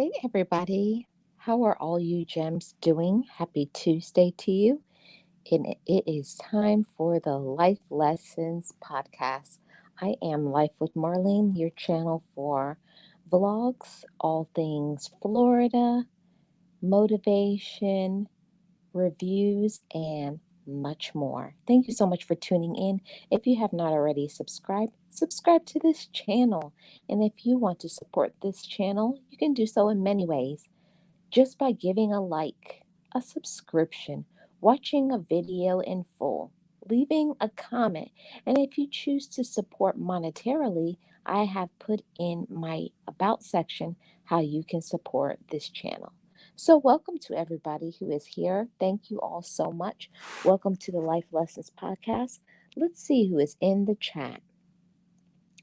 right, everybody. How are all you gems doing? Happy Tuesday to you. And it is time for the Life Lessons podcast. I am Life with Marlene, your channel for vlogs, all things Florida, motivation, reviews, and much more. Thank you so much for tuning in. If you have not already subscribed, subscribe to this channel. And if you want to support this channel, you can do so in many ways just by giving a like, a subscription, watching a video in full, leaving a comment. And if you choose to support monetarily, I have put in my About section how you can support this channel. So, welcome to everybody who is here. Thank you all so much. Welcome to the Life Lessons Podcast. Let's see who is in the chat.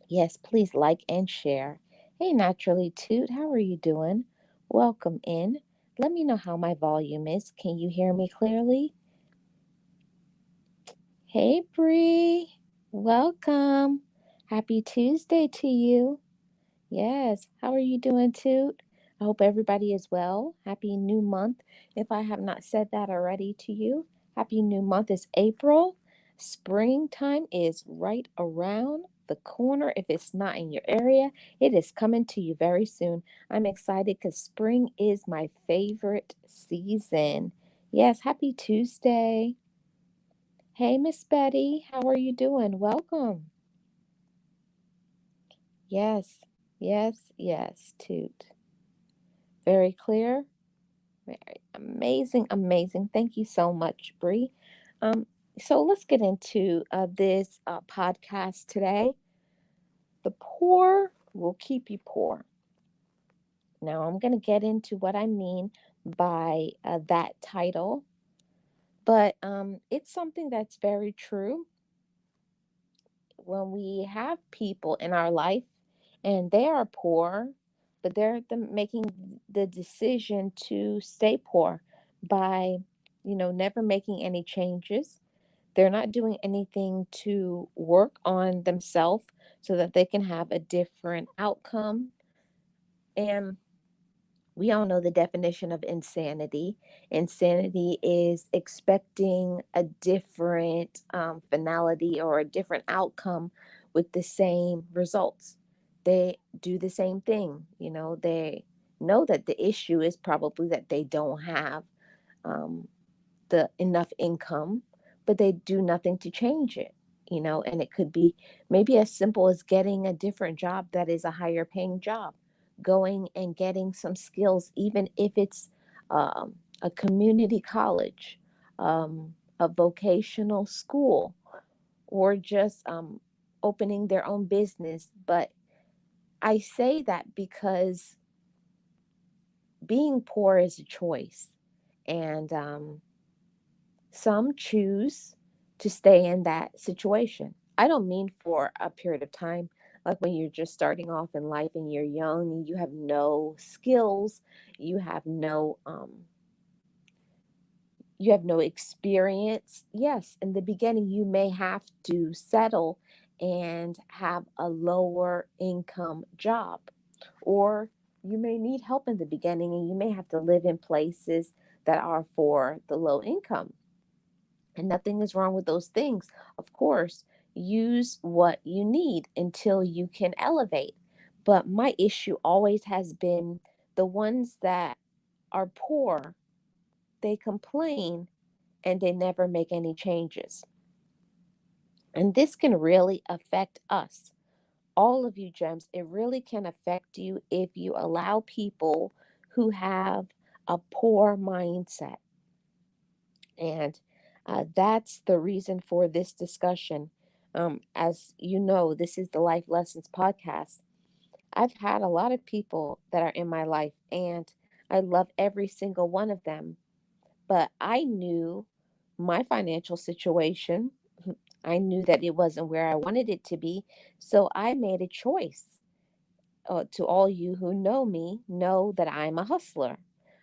Yes, please like and share. Hey, Naturally Toot, how are you doing? Welcome in. Let me know how my volume is. Can you hear me clearly? Hey, Bree. Welcome. Happy Tuesday to you. Yes. How are you doing, Toot? I hope everybody is well. Happy new month. If I have not said that already to you, happy new month is April. Springtime is right around the corner. If it's not in your area, it is coming to you very soon. I'm excited because spring is my favorite season. Yes, happy Tuesday. Hey, Miss Betty, how are you doing? Welcome. Yes, yes, Toot. Very clear. Very amazing, amazing. Thank you so much, Bree. Um, so let's get into this podcast today. The poor will keep you poor. Now, I'm going to get into what I mean by that title, but it's something that's very true. When we have people in our life and they are poor, but making the decision to stay poor by, never making any changes. They're not doing anything to work on themselves so that they can have a different outcome. And we all know the definition of insanity. Insanity is expecting a different finality or a different outcome with the same results. They do the same thing. They know that the issue is probably that they don't have um, the enough income, but they do nothing to change it. And it could be maybe as simple as getting a different job that is a higher paying job, going and getting some skills, even if it's a community college, a vocational school, or just opening their own business. But I say that because being poor is a choice. And some choose to stay in that situation. I don't mean for a period of time, like when you're just starting off in life and you're young and you have no skills, you have no you have no experience. Yes, in the beginning you may have to settle and have a lower income job, or you may need help in the beginning and you may have to live in places that are for the low income. And nothing is wrong with those things. Of course, use what you need until you can elevate. But my issue always has been the ones that are poor, they complain and they never make any changes. And this can really affect us. All of you gems, it really can affect you if you allow people who have a poor mindset. And that's the reason for this discussion. As you know, this is the Life Lessons podcast. I've had a lot of people that are in my life, and I love every single one of them. But I knew my financial situation. I knew that it wasn't where I wanted it to be. So I made a choice. To all you who know me, know that I'm a hustler.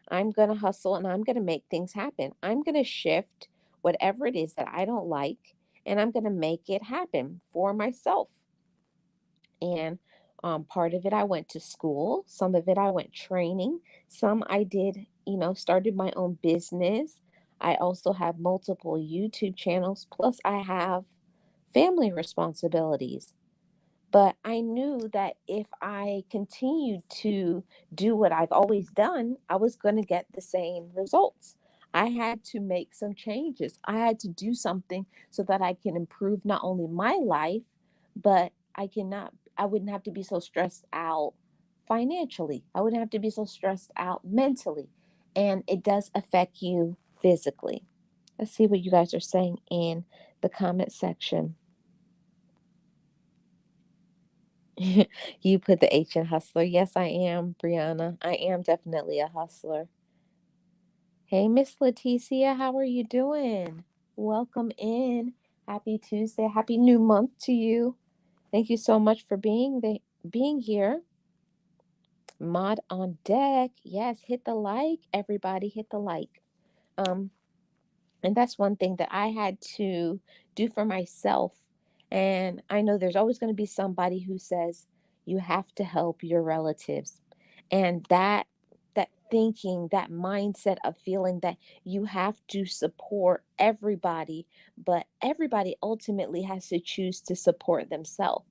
I'm going to hustle and I'm going to make things happen. I'm going to shift whatever it is that I don't like and I'm going to make it happen for myself. And Part of it I went to school, some of it I went training, some I did, started my own business. I also have multiple YouTube channels, plus I have family responsibilities. But I knew that if I continued to do what I've always done, I was going to get the same results. I had to make some changes. I had to do something so that I can improve not only my life, but I wouldn't have to be so stressed out financially. I wouldn't have to be so stressed out mentally. And it does affect you physically. Let's see what you guys are saying in the comment section. You put the H in hustler. Yes, I am, Brianna. I am definitely a hustler. Hey, Miss Leticia, how are you doing? Welcome in. Happy Tuesday. Happy new month to you. Thank you so much for being here. Mod on deck. Yes, hit the like. Everybody hit the like. Um, And that's one thing that I had to do for myself. And I know there's always going to be somebody who says you have to help your relatives. And that thinking, that mindset of feeling that you have to support everybody, but everybody ultimately has to choose to support themselves.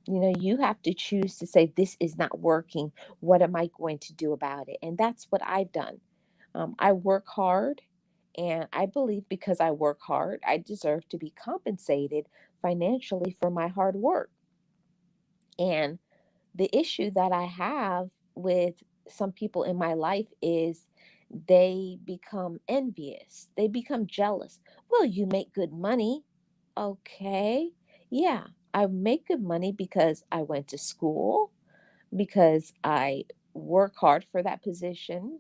You have to choose to say, this is not working. What am I going to do about it? And that's what I've done. I work hard, and I believe because I work hard, I deserve to be compensated financially for my hard work. And the issue that I have with some people in my life is they become envious, they become jealous. Well, you make good money. Okay. Yeah, I make good money because I went to school, because I work hard for that position.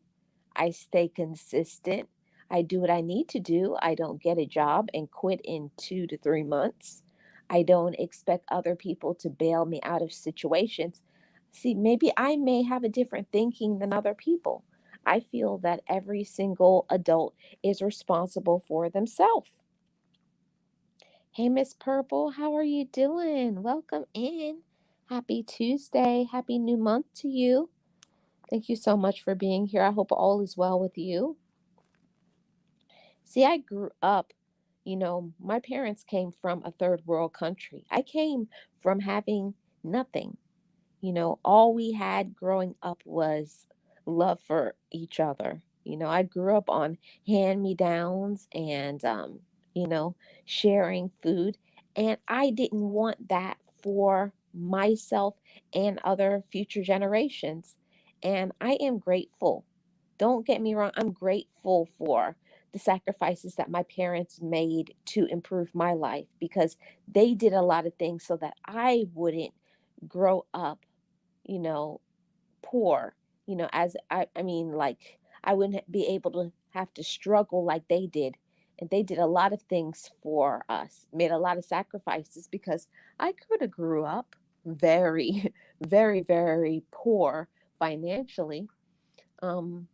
I stay consistent. I do what I need to do. I don't get a job and quit in 2 to 3 months. I don't expect other people to bail me out of situations. See, maybe I may have a different thinking than other people. I feel that every single adult is responsible for themselves. Hey, Miss Purple, how are you doing? Welcome in. Happy Tuesday. Happy new month to you. Thank you so much for being here. I hope all is well with you. See, I grew up, my parents came from a third world country. I came from having nothing. All we had growing up was love for each other. I grew up on hand me downs and, you know, sharing food. And I didn't want that for myself and other future generations. And I am grateful. Don't get me wrong, I'm grateful for the sacrifices that my parents made to improve my life, because they did a lot of things so that I wouldn't grow up, you know, poor, as I mean, like, I wouldn't be able to have to struggle like they did. And they did a lot of things for us, made a lot of sacrifices, because I could have grew up very, very, very poor financially.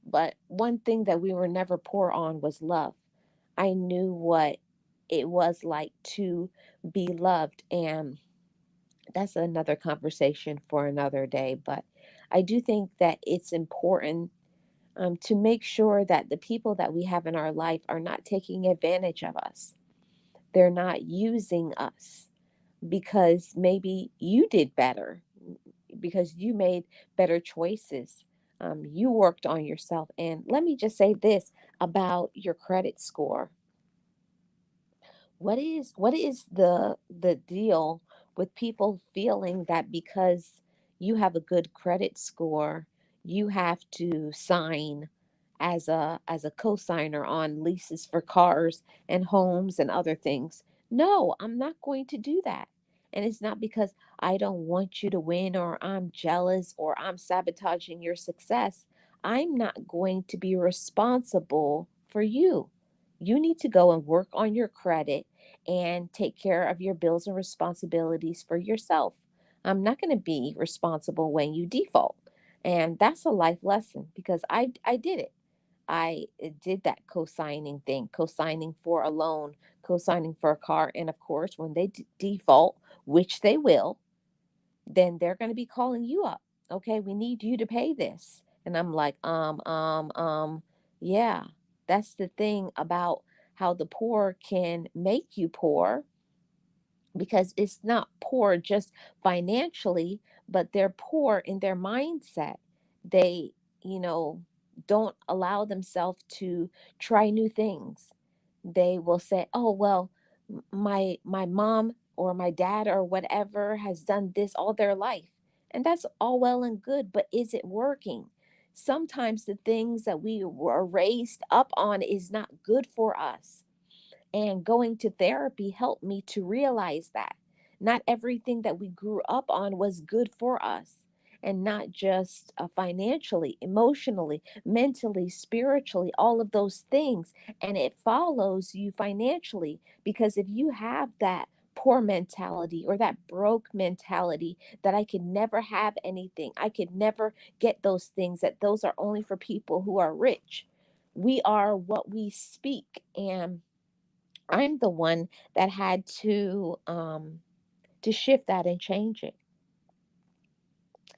But one thing that we were never poor on was love. I knew what it was like to be loved. And that's another conversation for another day. But I do think that it's important, to make sure that the people that we have in our life are not taking advantage of us. They're not using us because maybe you did better, because you made better choices. You worked on yourself. And let me just say this about your credit score. What is the deal with people feeling that because you have a good credit score, you have to sign as a co-signer on leases for cars and homes and other things? No, I'm not going to do that. And it's not because I don't want you to win, or I'm jealous, or I'm sabotaging your success. I'm not going to be responsible for you. You need to go and work on your credit and take care of your bills and responsibilities for yourself. I'm not going to be responsible when you default. And that's a life lesson, because I did it. I did that co-signing thing, co-signing for a loan, co-signing for a car. And of course, when they default, which they will, then they're going to be calling you up. Okay, we need you to pay this. And I'm like, yeah, that's the thing about how the poor can make you poor, because it's not poor just financially, but they're poor in their mindset. They, you know, don't allow themselves to try new things. They will say, "Oh, well, my mom or my dad or whatever has done this all their life." And that's all well and good, but is it working? Sometimes the things that we were raised up on is not good for us, and going to therapy helped me to realize that not everything that we grew up on was good for us. And not just financially, emotionally, mentally, spiritually, all of those things. And it follows you financially, because if you have that poor mentality or that broke mentality, that I could never have anything, I could never get those things, that those are only for people who are rich. We are what we speak. And I'm the one that had to shift that and change it.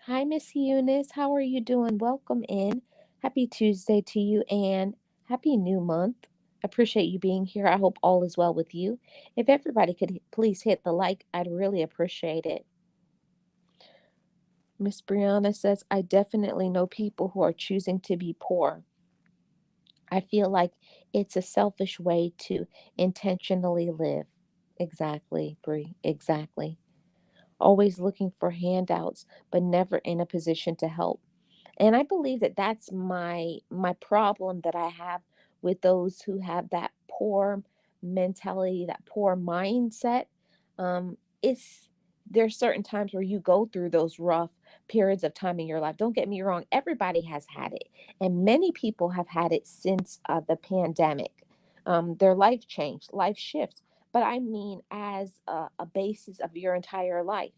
Hi, Miss Eunice. How are you doing? Welcome in. Happy Tuesday to you, and happy new month. I appreciate you being here. I hope all is well with you. If everybody could please hit the like, I'd really appreciate it. Miss Brianna says, I definitely know people who are choosing to be poor. I feel like it's a selfish way to intentionally live. Exactly, Brie. Exactly. Always looking for handouts, but never in a position to help. And I believe that that's my problem that I have with those who have that poor mentality, that poor mindset. It's There's certain times where you go through those rough periods of time in your life. Don't get me wrong, everybody has had it, and many people have had it since the pandemic. Their life changed, life shifts, but I mean as a basis of your entire life.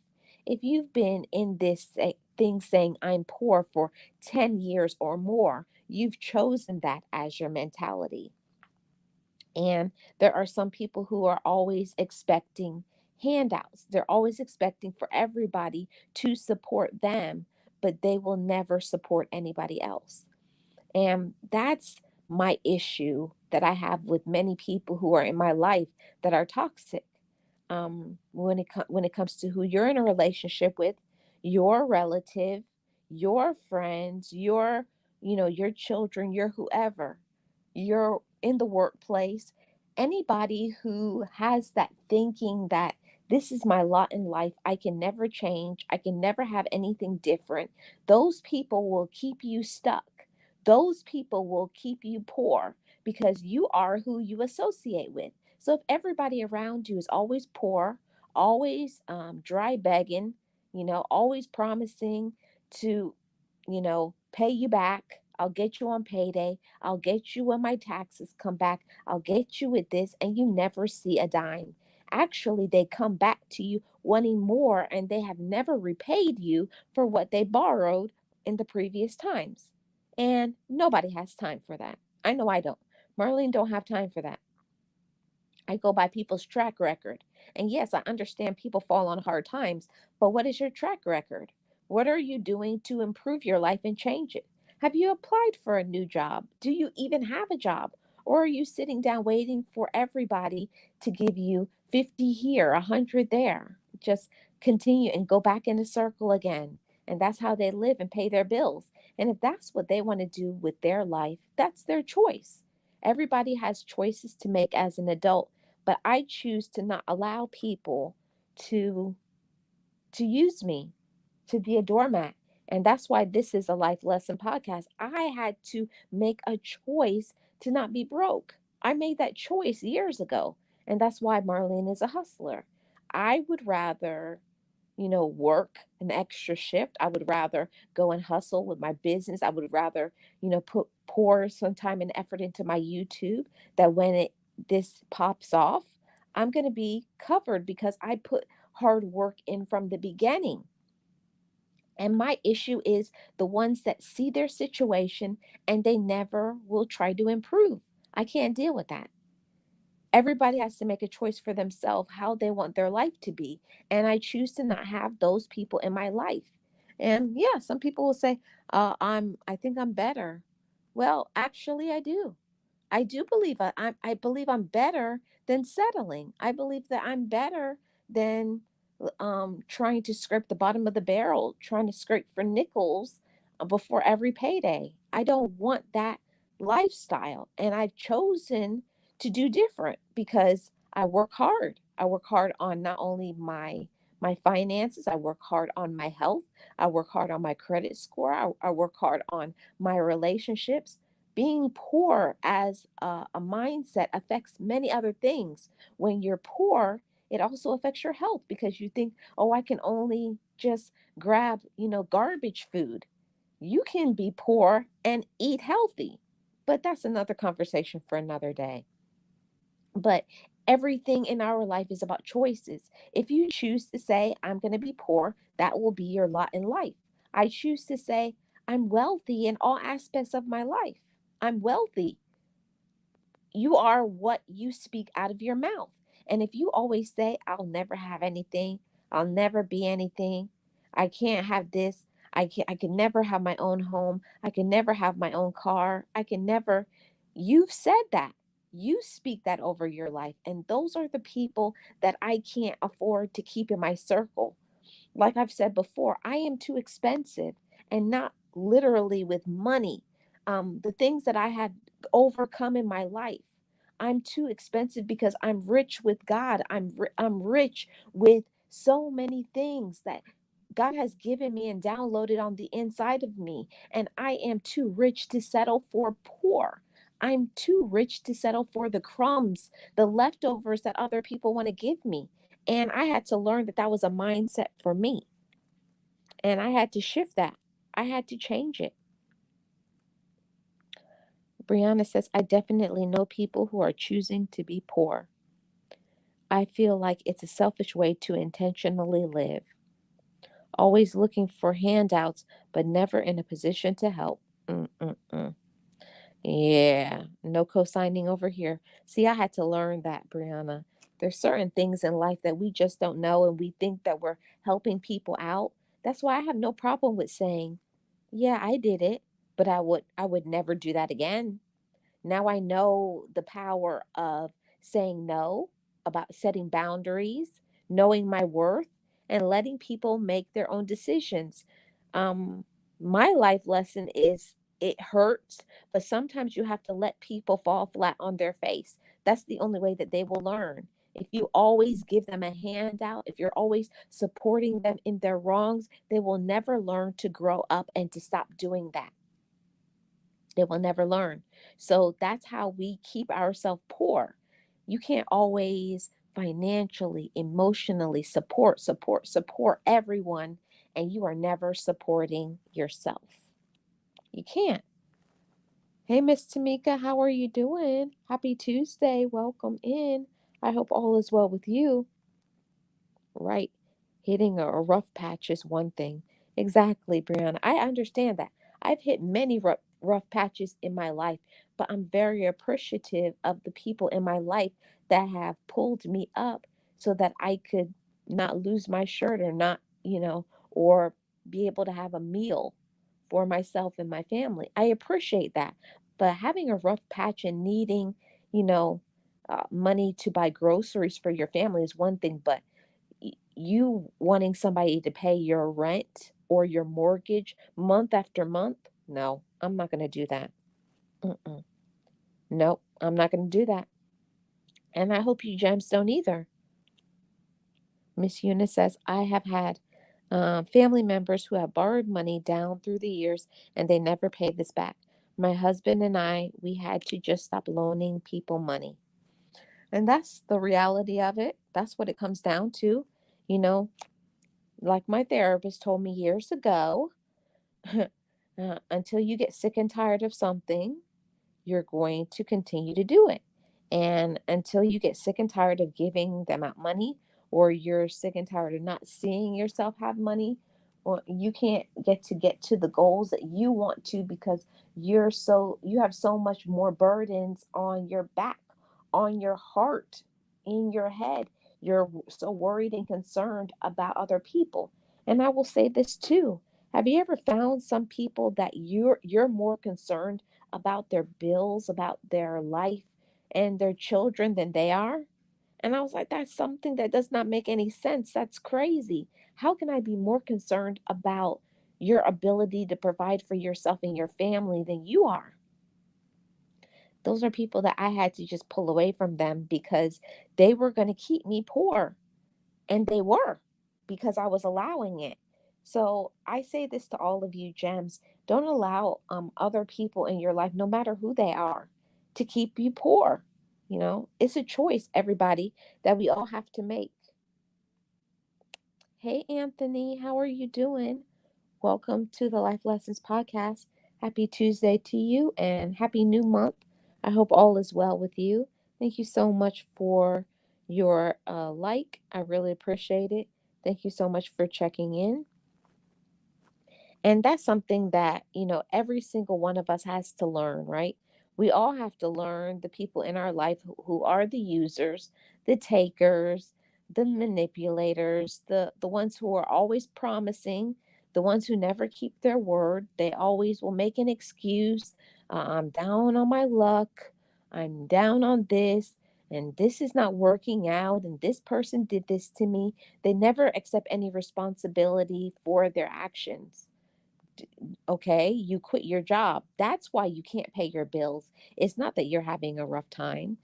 If you've been in this thing saying I'm poor for 10 years or more, you've chosen that as your mentality. And there are some people who are always expecting handouts. They're always expecting for everybody to support them, but they will never support anybody else. And that's my issue that I have with many people who are in my life that are toxic. When it comes to who you're in a relationship with, your relative, your friends, your children, your whoever, you're in the workplace, anybody who has that thinking that this is my lot in life, I can never change, I can never have anything different, those people will keep you stuck. Those people will keep you poor, because you are who you associate with. So if everybody around you is always poor, always dry begging, always promising to, pay you back, I'll get you on payday, I'll get you when my taxes come back, I'll get you with this, and you never see a dime. Actually, they come back to you wanting more, and they have never repaid you for what they borrowed in the previous times. And nobody has time for that. I know I don't. Marlene don't have time for that. I go by people's track record. And yes, I understand people fall on hard times, but what is your track record? What are you doing to improve your life and change it? Have you applied for a new job? Do you even have a job? Or are you sitting down waiting for everybody to give you 50 here, 100 there? Just continue and go back in a circle again. And that's how they live and pay their bills. And if that's what they want to do with their life, that's their choice. Everybody has choices to make as an adult, but I choose to not allow people to use me, to be a doormat. And that's why this is a life lesson podcast. I had to make a choice to not be broke. I made that choice years ago. And that's why Marlene is a hustler. I would rather, work an extra shift. I would rather go and hustle with my business. I would rather, pour some time and effort into my YouTube, that when this pops off, I'm going to be covered because I put hard work in from the beginning. And my issue is the ones that see their situation and they never will try to improve. I can't deal with that. Everybody has to make a choice for themselves how they want their life to be. And I choose to not have those people in my life. And yeah, some people will say, I think I'm better. Well, actually I do. I do believe I believe I'm better than settling. I believe that I'm better than trying to scrape the bottom of the barrel, trying to scrape for nickels before every payday. I don't want that lifestyle, and I've chosen to do different because I work hard. I work hard on not only my finances, I work hard on my health, I work hard on my credit score, I work hard on my relationships. Being poor as a mindset affects many other things. When you're poor, it also affects your health because you think, oh, I can only just grab, garbage food. You can be poor and eat healthy, but that's another conversation for another day. But everything in our life is about choices. If you choose to say, I'm going to be poor, that will be your lot in life. I choose to say, I'm wealthy in all aspects of my life. I'm wealthy. You are what you speak out of your mouth. And if you always say, I'll never have anything, I'll never be anything, I can't have this, I can never have my own home, I can never have my own car, I can never, you've said that. You speak that over your life. And those are the people that I can't afford to keep in my circle. Like I've said before, I am too expensive, and not literally with money. The things that I have overcome in my life, I'm too expensive because I'm rich with God. I'm rich with so many things that God has given me and downloaded on the inside of me. And I am too rich to settle for poor. I'm too rich to settle for the crumbs, the leftovers that other people want to give me. And I had to learn that that was a mindset for me. And I had to shift that. I had to change it. Brianna says, I definitely know people who are choosing to be poor. I feel like it's a selfish way to intentionally live, always looking for handouts, but never in a position to help. Mm-mm-mm. Yeah, no co-signing over here. See, I had to learn that, Brianna. There's certain things in life that we just don't know, and we think that we're helping people out. That's why I have no problem with saying, yeah, I did it, but I would never do that again. Now I know the power of saying no, about setting boundaries, knowing my worth, and letting people make their own decisions. Um, my life lesson is it hurts, but sometimes you have to let people fall flat on their face. That's the only way that they will learn. If you always give them a handout, if you're always supporting them in their wrongs, they will never learn to grow up and to stop doing that. They will never learn. So that's how we keep ourselves poor. You can't always financially, emotionally support everyone, and you are never supporting yourself. You can't. Hey, Miss Tamika, how are you doing? Happy Tuesday. Welcome in. I hope all is well with you. Right. Hitting a rough patch is one thing. Exactly, Brianna. I understand that. I've hit many rough patches in my life, but I'm very appreciative of the people in my life that have pulled me up so that I could not lose my shirt or not, or be able to have a meal for myself and my family. I appreciate that. But having a rough patch and needing, you know, money to buy groceries for your family is one thing, but you wanting somebody to pay your rent or your mortgage month after month, no, I'm not going to do that. Mm-mm. Nope, I'm not going to do that. And I hope you gems don't either. Miss Eunice says, I have had family members who have borrowed money down through the years and they never pay this back. My husband and I, we had to just stop loaning people money. And that's the reality of it. That's what it comes down to. You know, like my therapist told me years ago, until you get sick and tired of something, you're going to continue to do it. And until you get sick and tired of giving them out money, or you're sick and tired of not seeing yourself have money, or you can't get to the goals that you want to because you have so much more burdens on your back on your heart, in your head. You're so worried and concerned about other people. And I will say this too. Have you ever found some people that you're more concerned about their bills, about their life and their children than they are? And I was like, that's something that does not make any sense. That's crazy. How can I be more concerned about your ability to provide for yourself and your family than you are? Those are people that I had to just pull away from them because they were going to keep me poor. And they were, because I was allowing it. So I say this to all of you gems. Don't allow other people in your life, no matter who they are, to keep you poor. It's a choice, everybody, that we all have to make. Hey, Anthony, how are you doing? Welcome to the Life Lessons Podcast. Happy Tuesday to you and happy new month. I hope all is well with you. Thank you so much for your I really appreciate it. Thank you so much for checking in. And that's something that, every single one of us has to learn, right? We all have to learn the people in our life who are the users, the takers, the manipulators, the ones who are always promising, the ones who never keep their word. They always will make an excuse. I'm down on my luck. I'm down on this. And this is not working out. And this person did this to me. They never accept any responsibility for their actions. Okay, you quit your job. That's why you can't pay your bills. It's not that you're having a rough time.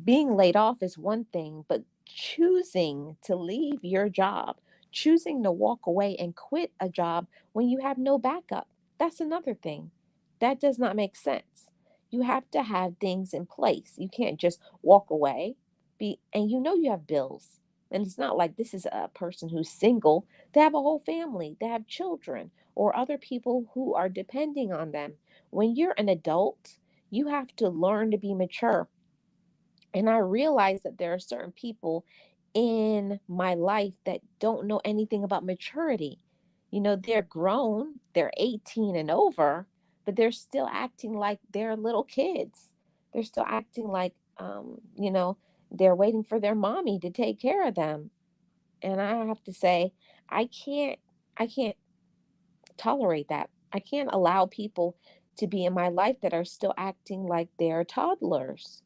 Being laid off is one thing, but choosing to leave your job, choosing to walk away and quit a job when you have no backup, that's another thing. That does not make sense. You have to have things in place. You can't just walk away. And you have bills. And it's not like this is a person who's single. They have a whole family, they have children or other people who are depending on them. When you're an adult, you have to learn to be mature, and I realize that there are certain people in my life that don't know anything about maturity. They're grown, they're 18 and over, but they're still acting like they're little kids. They're still acting like, they're waiting for their mommy to take care of them. And I have to say, I can't tolerate that. I can't allow people to be in my life that are still acting like they're toddlers.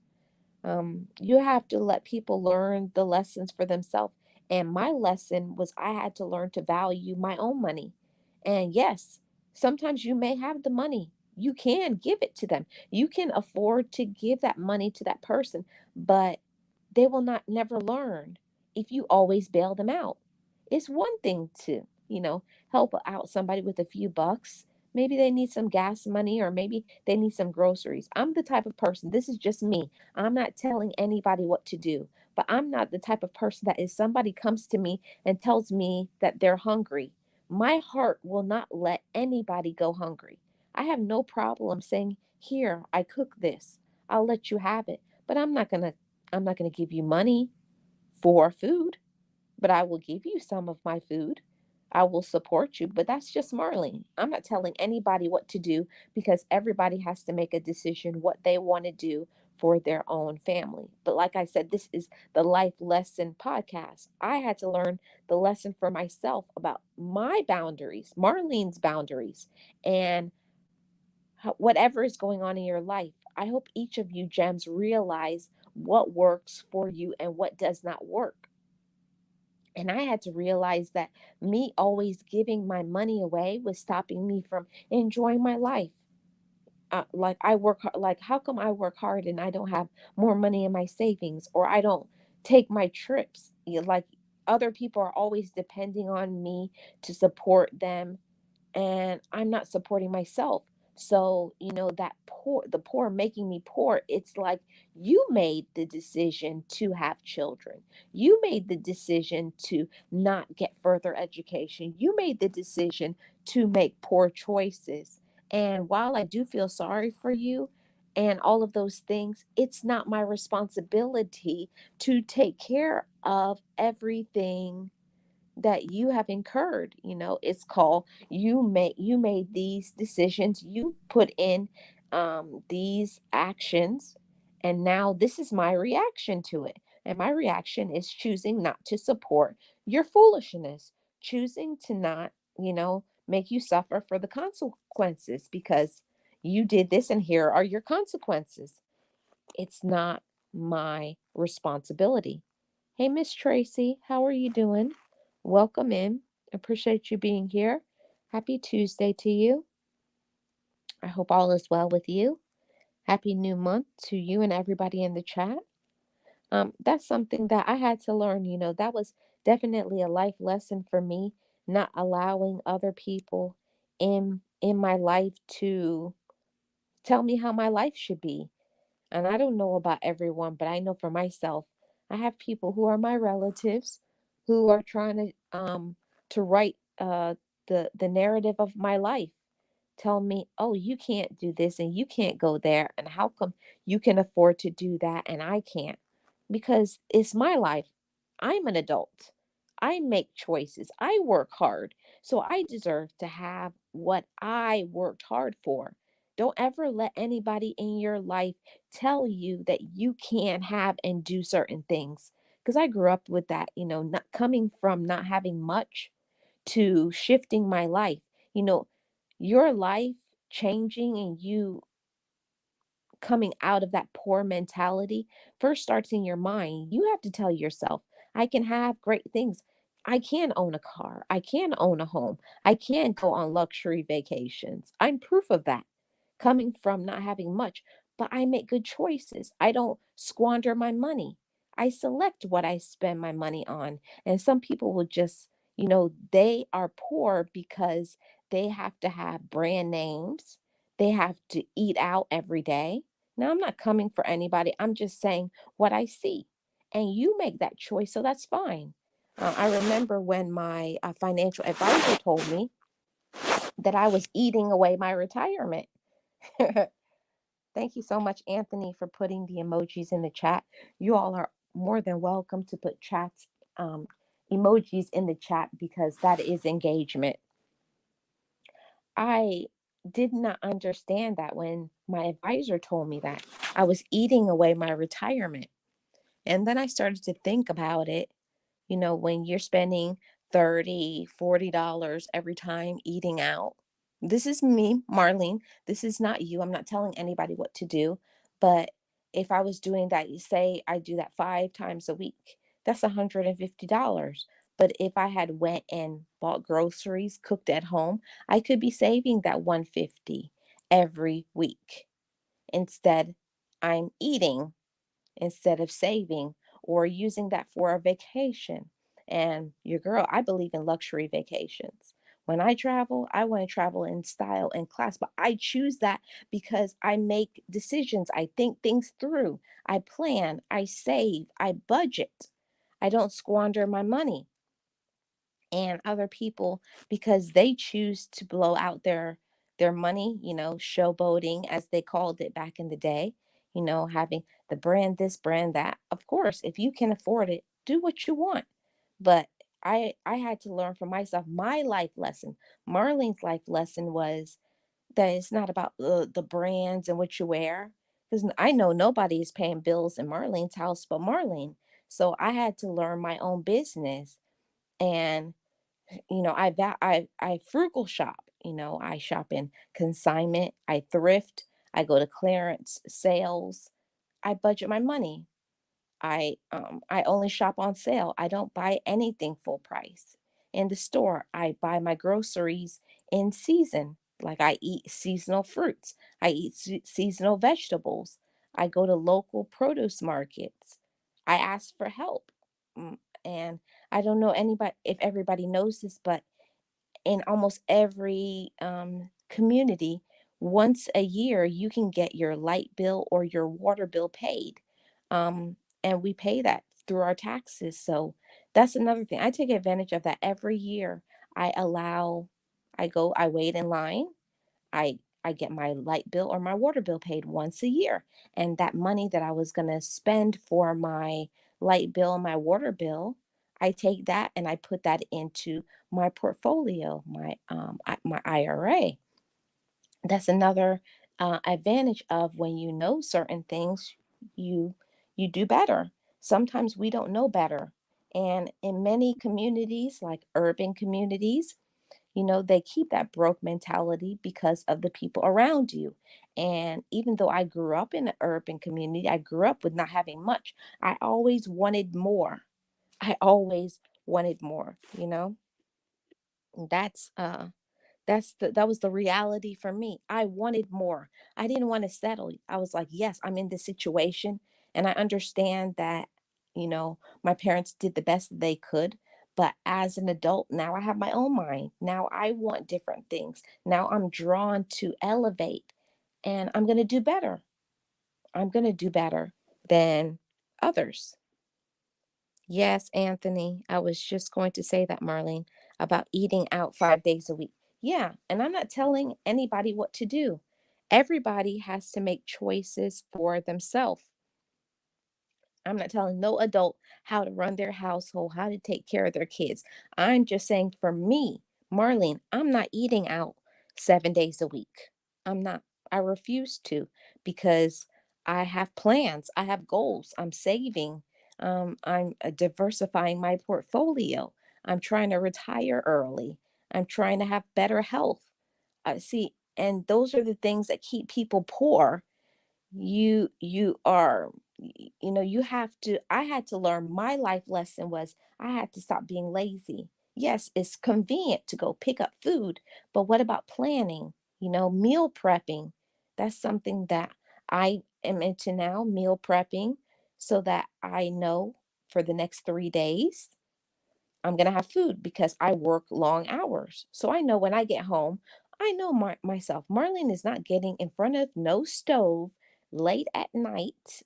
You have to let people learn the lessons for themselves. And my lesson was I had to learn to value my own money. And yes, sometimes you may have the money. You can give it to them. You can afford to give that money to that person, but they will not never learn if you always bail them out. It's one thing to, help out somebody with a few bucks. Maybe they need some gas money or maybe they need some groceries. I'm the type of person, this is just me. I'm not telling anybody what to do, but I'm not the type of person that if somebody comes to me and tells me that they're hungry, my heart will not let anybody go hungry. I have no problem saying, "Here, I cook this. I'll let you have it." But I'm not going to give you money for food, but I will give you some of my food. I will support you, but that's just Marlene. I'm not telling anybody what to do because everybody has to make a decision what they want to do for their own family. But like I said, this is the Life Lesson podcast. I had to learn the lesson for myself about my boundaries, Marlene's boundaries, and whatever is going on in your life. I hope each of you gems realize what works for you and what does not work. And I had to realize that me always giving my money away was stopping me from enjoying my life. Like I work hard, like how come I work hard and I don't have more money in my savings, or I don't take my trips? Like other people are always depending on me to support them, and I'm not supporting myself. So, that the poor making me poor, it's like you made the decision to have children. You made the decision to not get further education. You made the decision to make poor choices. And while I do feel sorry for you and all of those things, it's not my responsibility to take care of everything that you have incurred. It's called, you made these decisions, you put in these actions, And now this is my reaction to it. And my reaction is choosing not to support your foolishness, choosing to not, make you suffer for the consequences because you did this and here are your consequences. It's not my responsibility. Hey, Miss Tracy, how are you doing? Welcome in. Appreciate you being here. Happy Tuesday to you. I hope all is well with you. Happy new month to you and everybody in the chat. That's something that I had to learn. That was definitely a life lesson for me, not allowing other people in my life to tell me how my life should be. And I don't know about everyone, but I know for myself, I have people who are my relatives who are trying to write the narrative of my life, tell me, oh, you can't do this and you can't go there. And how come you can afford to do that and I can't? Because it's my life. I'm an adult. I make choices. I work hard. So I deserve to have what I worked hard for. Don't ever let anybody in your life tell you that you can't have and do certain things. Because I grew up with that, not coming from not having much to shifting my life. You know, your life changing and you coming out of that poor mentality first starts in your mind. You have to tell yourself, I can have great things. I can own a car. I can own a home. I can go on luxury vacations. I'm proof of that, coming from not having much, but I make good choices. I don't squander my money. I select what I spend my money on. And some people will just, they are poor because they have to have brand names. They have to eat out every day. Now, I'm not coming for anybody. I'm just saying what I see. And you make that choice, so that's fine. I remember when my financial advisor told me that I was eating away my retirement. Thank you so much, Anthony, for putting the emojis in the chat. You all are more than welcome to put um, emojis in the chat because that is engagement. I did not understand that when my advisor told me that I was eating away my retirement. And then I started to think about it, when you're spending 30, $40 every time eating out. This is me, Marlene. This is not you. I'm not telling anybody what to do. But if I was doing that, you say I do that 5 times a week, that's $150. But if I had went and bought groceries, cooked at home, I could be saving that 150 every week. Instead, I'm eating instead of saving or using that for a vacation. And your girl, I believe in luxury vacations. When I travel, I want to travel in style and class, but I choose that because I make decisions. I think things through. I plan, I save, I budget. I don't squander my money. And other people, because they choose to blow out their money, showboating as they called it back in the day, having the brand this, brand that. Of course, if you can afford it, do what you want. But I had to learn for myself. My life lesson, Marlene's life lesson, was that it's not about the brands and what you wear, because I know nobody is paying bills in Marlene's house but Marlene. So I had to learn my own business. And I frugal shop. I shop in consignment, I thrift, I go to clearance sales, I budget my money. I only shop on sale. I don't buy anything full price. In the store, I buy my groceries in season. Like I eat seasonal fruits. I eat seasonal vegetables. I go to local produce markets. I ask for help. And I don't know anybody if everybody knows this, but in almost every community, once a year, you can get your light bill or your water bill paid. And we pay that through our taxes. So that's another thing. I take advantage of that every year. I allow, I wait in line. I get my light bill or my water bill paid once a year. And that money that I was going to spend for my light bill and my water bill, I take that and I put that into my portfolio, my IRA. That's another advantage of when you know certain things. you you do better. Sometimes we don't know better. And in many communities, like urban communities, they keep that broke mentality because of the people around you. And even though I grew up in an urban community, I grew up with not having much. I always wanted more. I always wanted more. That's that was the reality for me. I wanted more. I didn't want to settle. I was like, yes, I'm in this situation and I understand that, my parents did the best that they could. But as an adult, now I have my own mind. Now I want different things. Now I'm drawn to elevate and I'm going to do better. I'm going to do better than others. Yes, Anthony. I was just going to say that, Marlene, about eating out 5 days a week. Yeah, and I'm not telling anybody what to do. Everybody has to make choices for themselves. I'm not telling no adult how to run their household, how to take care of their kids. I'm just saying for me, Marlene, I'm not eating out 7 days a week. I'm not. I refuse to because I have plans, I have goals, I'm saving, I'm diversifying my portfolio. I'm trying to retire early. I'm trying to have better health. See, and those are the things that keep people poor. You have to. I had to learn. My life lesson was I had to stop being lazy. Yes, it's convenient to go pick up food, but what about planning? Meal prepping. That's something that I am into now, meal prepping, so that I know for the next 3 days I'm going to have food because I work long hours. So I know when I get home, I know myself. Marlene is not getting in front of no stove late at night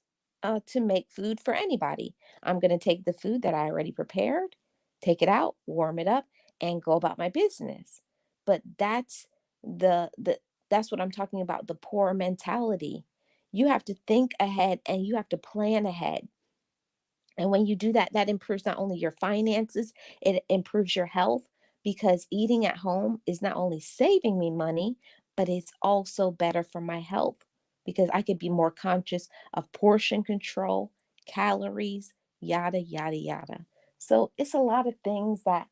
to make food for anybody. I'm going to take the food that I already prepared, take it out, warm it up, and go about my business. But that's what I'm talking about, the poor mentality. You have to think ahead and you have to plan ahead. And when you do that, that improves not only your finances, it improves your health because eating at home is not only saving me money, but it's also better for my health because I could be more conscious of portion control, calories, yada, yada, yada. So it's a lot of things that,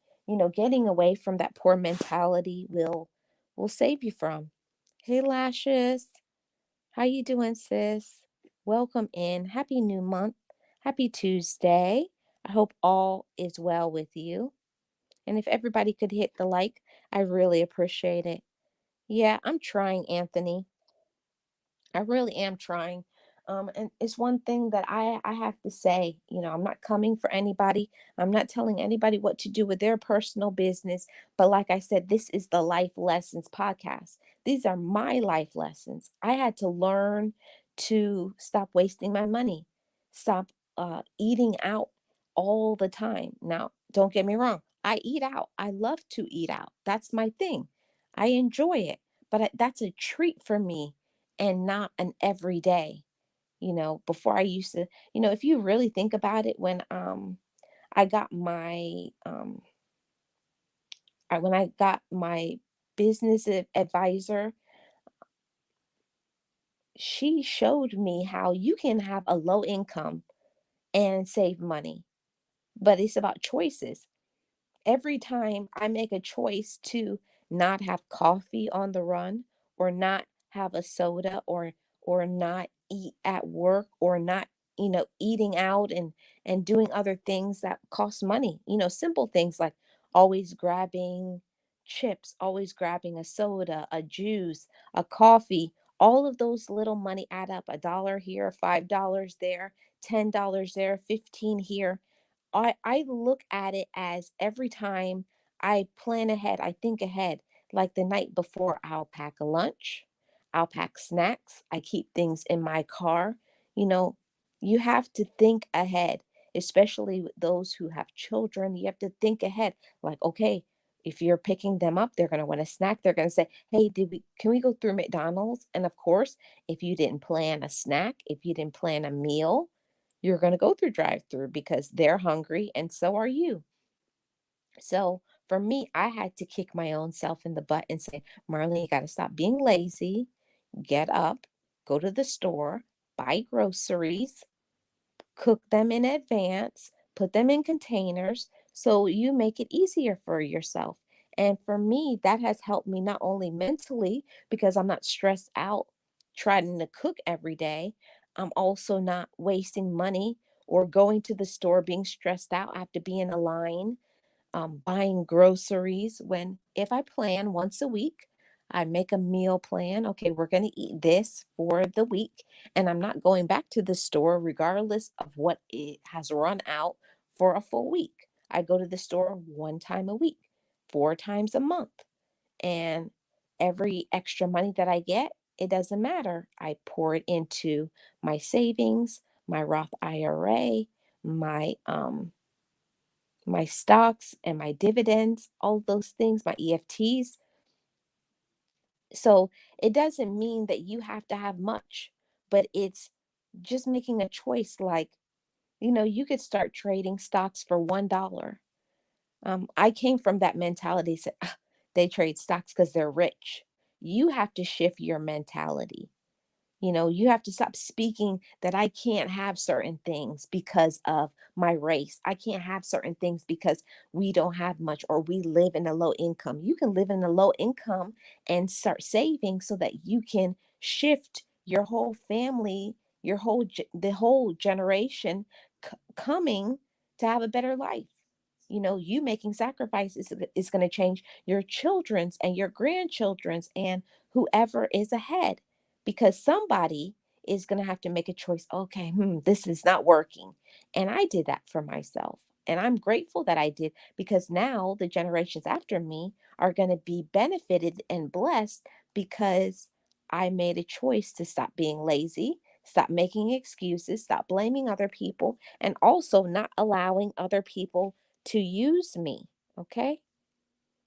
getting away from that poor mentality will save you from. Hey, Lashes. How you doing, sis? Welcome in. Happy new month. Happy Tuesday. I hope all is well with you. And if everybody could hit the like, I really appreciate it. Yeah, I'm trying, Anthony. I really am trying. And it's one thing that I have to say, I'm not coming for anybody. I'm not telling anybody what to do with their personal business. But like I said, this is the Life Lessons podcast. These are my life lessons. I had to learn to stop wasting my money, stop eating out all the time. Now, don't get me wrong. I eat out. I love to eat out. That's my thing. I enjoy it. But that's a treat for me and not an everyday. Before I used to, if you really think about it, I got my when I got my business advisor, she showed me how you can have a low income and save money, but it's about choices. Every time I make a choice to not have coffee on the run or not have a soda or not eat at work or not eating out and doing other things that cost money, simple things like always grabbing chips, always grabbing a soda, a juice, a coffee. All of those little money add up, $1 here, $5 there, $10 there, 15 here. I look at it as every time I plan ahead, I think ahead. Like the night before, I'll pack a lunch, I'll pack snacks, I keep things in my car. You know, you have to think ahead, especially with those who have children. You have to think ahead. Like, okay, if you're picking them up, they're going to want a snack. They're going to say, "Hey, can we go through McDonald's?" And of course, if you didn't plan a snack, if you didn't plan a meal, you're going to go through drive through because they're hungry and so are you. So for me, I had to kick my own self in the butt and say, Marlene, you got to stop being lazy, get up, go to the store, buy groceries, cook them in advance, put them in containers so you make it easier for yourself. And for me, that has helped me not only mentally because I'm not stressed out trying to cook every day, I'm also not wasting money or going to the store being stressed out. I have to be in a line buying groceries when if I plan once a week, I make a meal plan. Okay, we're going to eat this for the week, and I'm not going back to the store regardless of what it has run out for a full week. I go to the store one time a week, four times a month, and every extra money that I get, it doesn't matter. I pour it into my savings, my Roth IRA, my my stocks and my dividends, all those things, my EFTs. So it doesn't mean that you have to have much, but it's just making a choice like, you could start trading stocks for $1. I came from that mentality, said, "Ah, they trade stocks because they're rich." You have to shift your mentality. You have to stop speaking that I can't have certain things because of my race. I can't have certain things because we don't have much or we live in a low income. You can live in a low income and start saving so that you can shift your whole family, the whole generation coming to have a better life. You making sacrifices is going to change your children's and your grandchildren's and whoever is ahead because somebody is going to have to make a choice. Okay, this is not working. And I did that for myself. And I'm grateful that I did because now the generations after me are going to be benefited and blessed because I made a choice to stop being lazy, stop making excuses, stop blaming other people, and also not allowing other people to use me. Okay?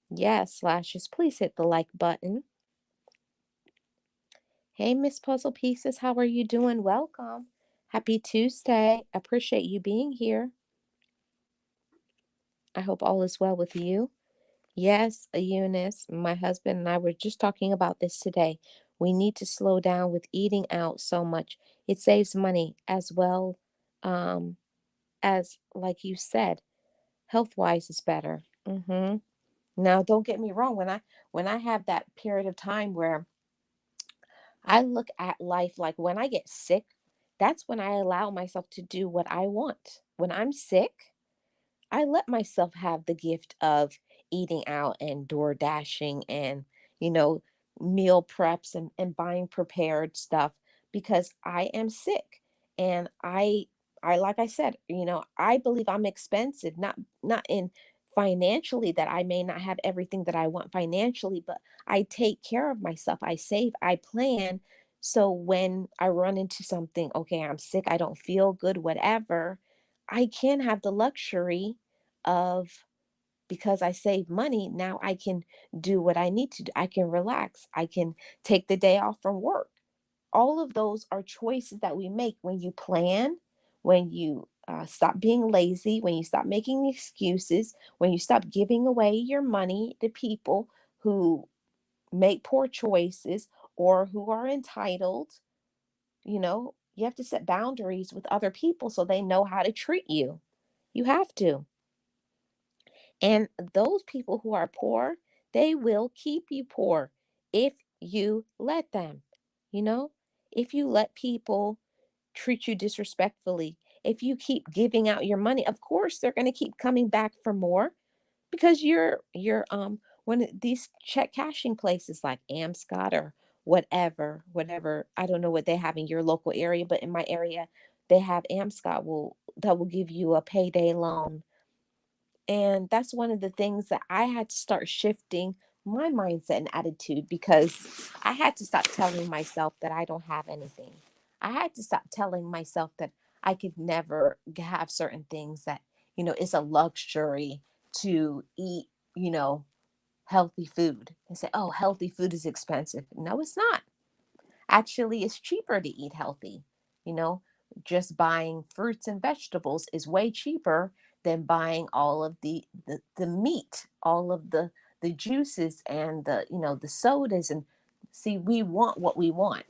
Yes, slashes, please hit the like button. Hey, Miss Puzzle Pieces, how are you doing? Welcome. Happy Tuesday. Appreciate you being here. I hope all is well with you. Yes, Eunice, my husband and I were just talking about this today. We need to slow down with eating out so much. It saves money as well um, as, like you said, health-wise is better. Now, don't get me wrong. When I have that period of time where I look at life like when I get sick, that's when I allow myself to do what I want. When I'm sick, I let myself have the gift of eating out and door dashing and, you know, meal preps and buying prepared stuff because I am sick. And I like I said, I believe I'm expensive, not in financially that I may not have everything that I want financially, but I take care of myself. I save, I plan. So when I run into something, okay, I'm sick, I don't feel good, whatever, I can have the luxury of because I save money, now I can do what I need to do. I can relax. I can take the day off from work. All of those are choices that we make when you plan, when you stop being lazy, when you stop making excuses, when you stop giving away your money to people who make poor choices or who are entitled. You have to set boundaries with other people so they know how to treat you. You have to. And those people who are poor, they will keep you poor if you let them. You know, if you let people treat you disrespectfully, if you keep giving out your money, of course they're going to keep coming back for more because you're one of these check cashing places like Amscot or whatever. I don't know what they have in your local area, but in my area, they have Amscot that will give you a payday loan, and that's one of the things that I had to start shifting my mindset and attitude because I had to stop telling myself that I don't have anything. I had to stop telling myself that I could never have certain things that, it's a luxury to eat, you know, healthy food and say, oh, healthy food is expensive. No, it's not. Actually, it's cheaper to eat healthy. You know, just buying fruits and vegetables is way cheaper than buying all of the meat, all of the juices and the sodas. And see, we want what we want.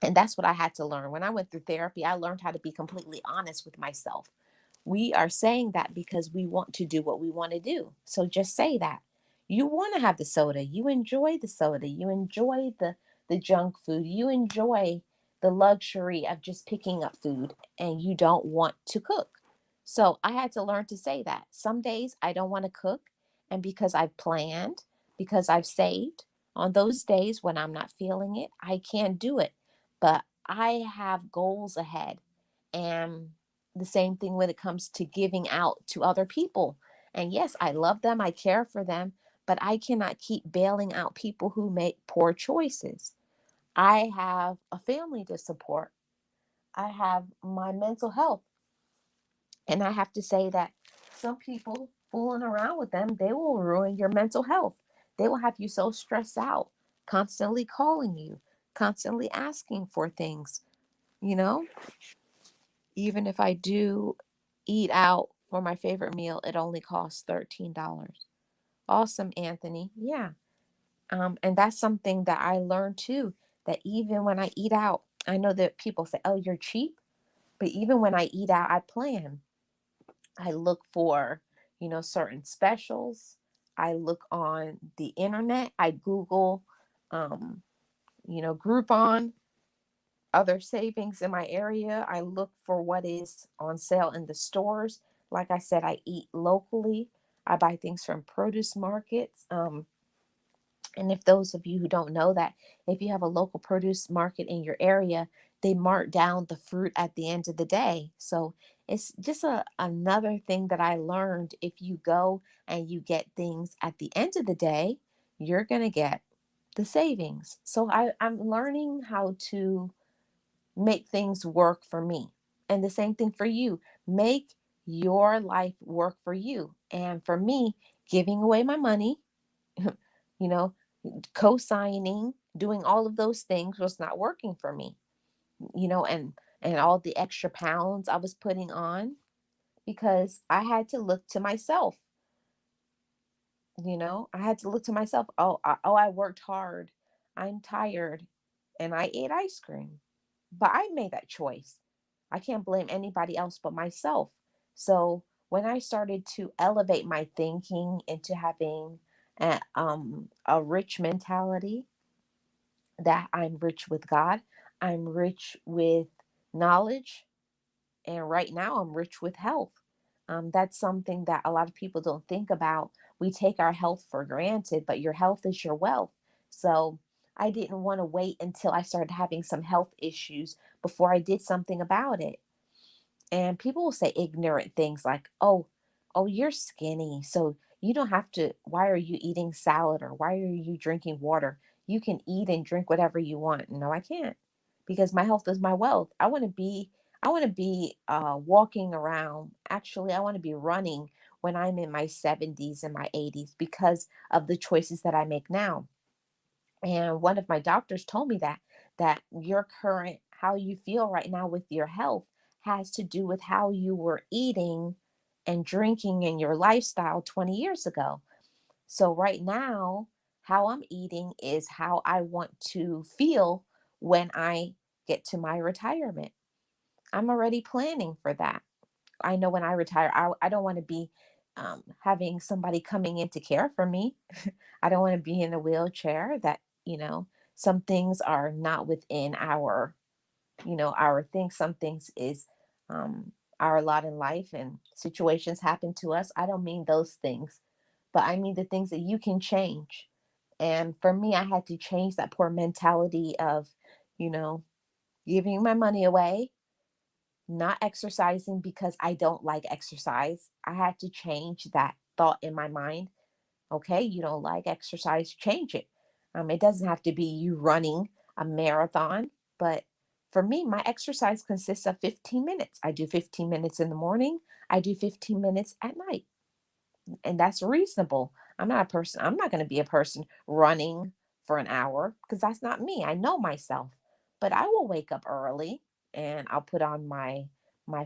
And that's what I had to learn. When I went through therapy, I learned how to be completely honest with myself. We are saying that because we want to do what we want to do. So just say that. You want to have the soda. You enjoy the soda. You enjoy the junk food. You enjoy the luxury of just picking up food and you don't want to cook. So I had to learn to say that. Some days I don't want to cook. And because I've planned, because I've saved, on those days when I'm not feeling it, I can't do it. But I have goals ahead. And the same thing when it comes to giving out to other people. And yes, I love them, I care for them, but I cannot keep bailing out people who make poor choices. I have a family to support, I have my mental health. And I have to say that some people fooling around with them, they will ruin your mental health. They will have you so stressed out, constantly calling you, constantly asking for things, you know? Even if I do eat out for my favorite meal, it only costs $13. Awesome, Anthony. Yeah. And that's something that I learned too, that even when I eat out, I know that people say, oh, you're cheap. But even when I eat out, I plan. I look for, certain specials. I look on the internet. I Google, um, Groupon, other savings in my area. I look for what is on sale in the stores. Like I said, I eat locally. I buy things from produce markets. And if those of you who don't know that, if you have a local produce market in your area, they mark down the fruit at the end of the day. So it's just another thing that I learned. If you go and you get things at the end of the day, you're going to get the savings. So I'm learning how to make things work for me. And the same thing for you. Make your life work for you. And for me, giving away my money, you know, co-signing, doing all of those things was not working for me, and all the extra pounds I was putting on because I had to look to myself. I had to look to myself. I worked hard. I'm tired and I ate ice cream. But I made that choice. I can't blame anybody else but myself. So when I started to elevate my thinking into having a rich mentality, that I'm rich with God, I'm rich with knowledge, and right now I'm rich with health. That's something that a lot of people don't think about. We take our health for granted, but your health is your wealth. So I didn't want to wait until I started having some health issues before I did something about it. And people will say ignorant things like, oh, you're skinny, so you don't have to, why are you eating salad or why are you drinking water? You can eat and drink whatever you want. No, I can't, because my health is my wealth. I want to be walking around. Actually, I want to be running when I'm in my 70s and my 80s because of the choices that I make now. And one of my doctors told me that your current, how you feel right now with your health has to do with how you were eating and drinking in your lifestyle 20 years ago. So right now, how I'm eating is how I want to feel when I get to my retirement. I'm already planning for that. I know when I retire, I don't want to be having somebody coming in to care for me. I don't want to be in a wheelchair. Some things are not within our thing. Some things is our lot in life, and situations happen to us. I don't mean those things, but I mean the things that you can change. And for me, I had to change that poor mentality of, you know, giving my money away, not exercising because I don't like exercise. I had to change that thought in my mind. Okay, you don't like exercise, change it. It doesn't have to be you running a marathon, but for me, my exercise consists of 15 minutes. I do 15 minutes in the morning, I do 15 minutes at night, and that's reasonable. I'm not going to be a person running for an hour because that's not me. I know myself. But I will wake up early and I'll put on my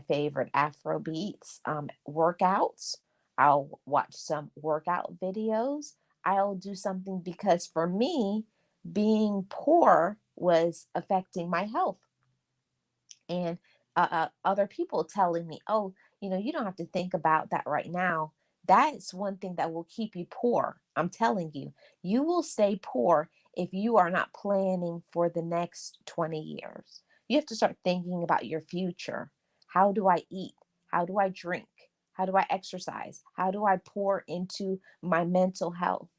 favorite Afro beats workouts. I'll watch some workout videos. I'll do something because for me, being poor was affecting my health. And other people telling me, oh, you don't have to think about that right now. That's one thing that will keep you poor. I'm telling you, you will stay poor if you are not planning for the next 20 years. You have to start thinking about your future. How do I eat? How do I drink? How do I exercise? How do I pour into my mental health?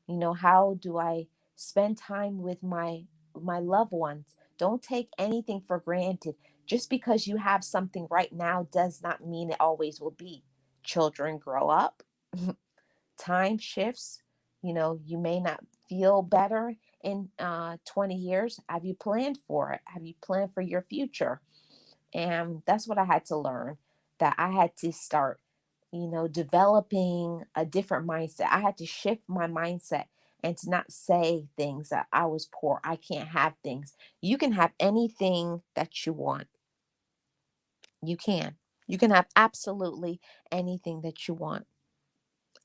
How do I spend time with my loved ones? Don't take anything for granted. Just because you have something right now does not mean it always will be. Children grow up, time shifts. You may not feel better in 20 years. Have you planned for it? Have you planned for your future? And that's what I had to learn, that I had to start, developing a different mindset. I had to shift my mindset and to not say things that I was poor. I can't have things. You can have anything that you want. You can. You can have absolutely anything that you want.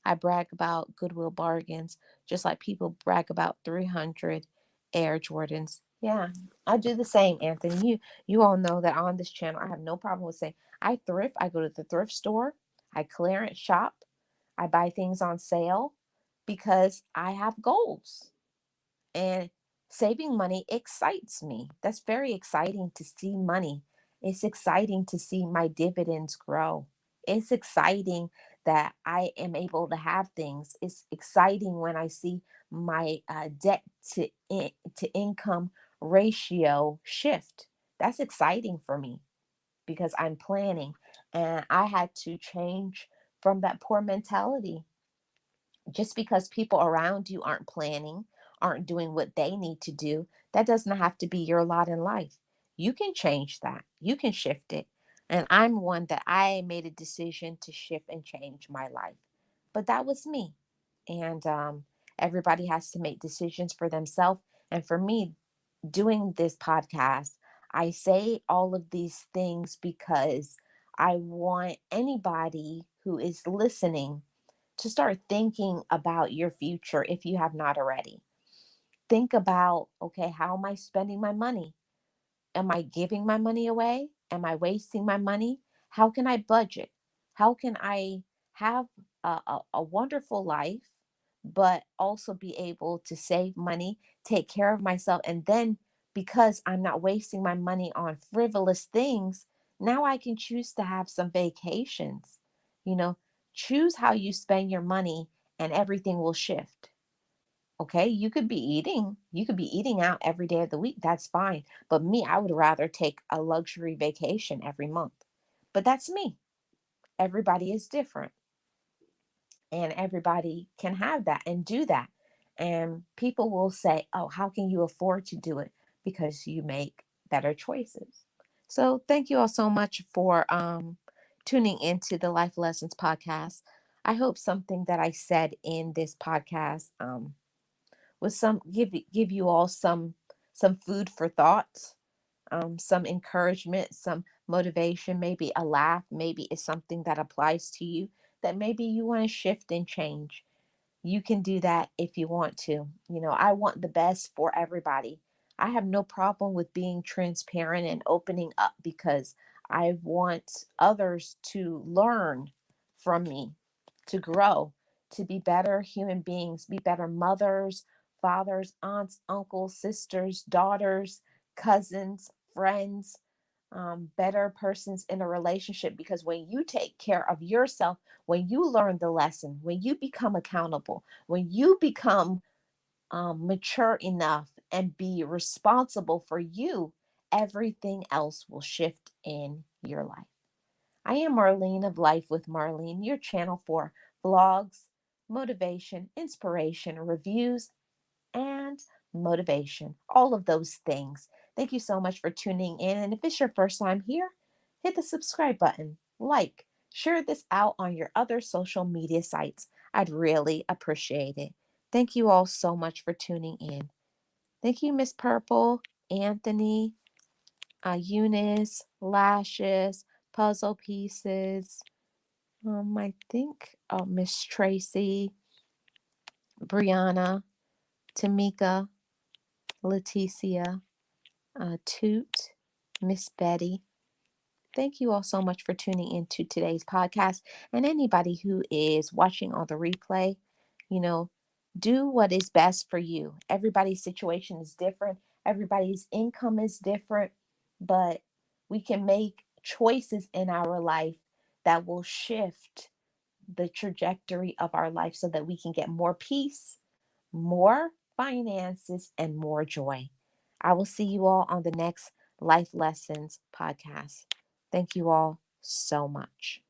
I brag about Goodwill bargains, just like people brag about 300 Air Jordans. Yeah, I do the same, Anthony. You all know that on this channel, I have no problem with saying I thrift. I go to the thrift store. I clearance shop. I buy things on sale because I have goals. And saving money excites me. That's very exciting to see money. It's exciting to see my dividends grow. It's exciting that I am able to have things. It's exciting when I see my debt to income ratio shift. That's exciting for me because I'm planning, and I had to change from that poor mentality. Just because people around you aren't planning, aren't doing what they need to do, that doesn't have to be your lot in life. You can change that. You can shift it. And I'm one that I made a decision to shift and change my life. But that was me. And everybody has to make decisions for themselves. And for me, doing this podcast, I say all of these things because I want anybody who is listening to start thinking about your future if you have not already. Think about, okay, how am I spending my money? Am I giving my money away? Am I wasting my money? How can I budget? How can I have a wonderful life, but also be able to save money, take care of myself, and then because I'm not wasting my money on frivolous things, now I can choose to have some vacations. You know, choose how you spend your money and everything will shift. Okay, you could be eating out every day of the week. That's fine. But me, I would rather take a luxury vacation every month. But that's me. Everybody is different, and everybody can have that and do that. And people will say, "Oh, how can you afford to do it?" Because you make better choices. So, thank you all so much for tuning into the Life Lessons podcast. I hope something that I said in this podcast with some give you all some food for thought, some encouragement, some motivation, maybe a laugh, maybe it's something that applies to you that maybe you want to shift and change. You can do that if you want to. I want the best for everybody. I have no problem with being transparent and opening up because I want others to learn from me, to grow, to be better human beings, be better mothers, fathers, aunts, uncles, sisters, daughters, cousins, friends, better persons in a relationship. Because when you take care of yourself, when you learn the lesson, when you become accountable, when you become mature enough and be responsible for you, everything else will shift in your life. I am Marlene of Life with Marlene, your channel for vlogs, motivation, inspiration, reviews, and motivation. All of those things. Thank you so much for tuning in. And if it's your first time here, hit the subscribe button, like, share this out on your other social media sites. I'd really appreciate it. Thank you all so much for tuning in. Thank you, Miss Purple, Anthony, Eunice, Lashes, Puzzle Pieces. I think Miss Tracy, Brianna, Tamika, Leticia. Toot, Miss Betty. Thank you all so much for tuning into today's podcast. And anybody who is watching on the replay, you know, do what is best for you. Everybody's situation is different, everybody's income is different, but we can make choices in our life that will shift the trajectory of our life so that we can get more peace, more finances, and more joy. I will see you all on the next Life Lessons podcast. Thank you all so much.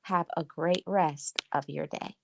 Have a great rest of your day.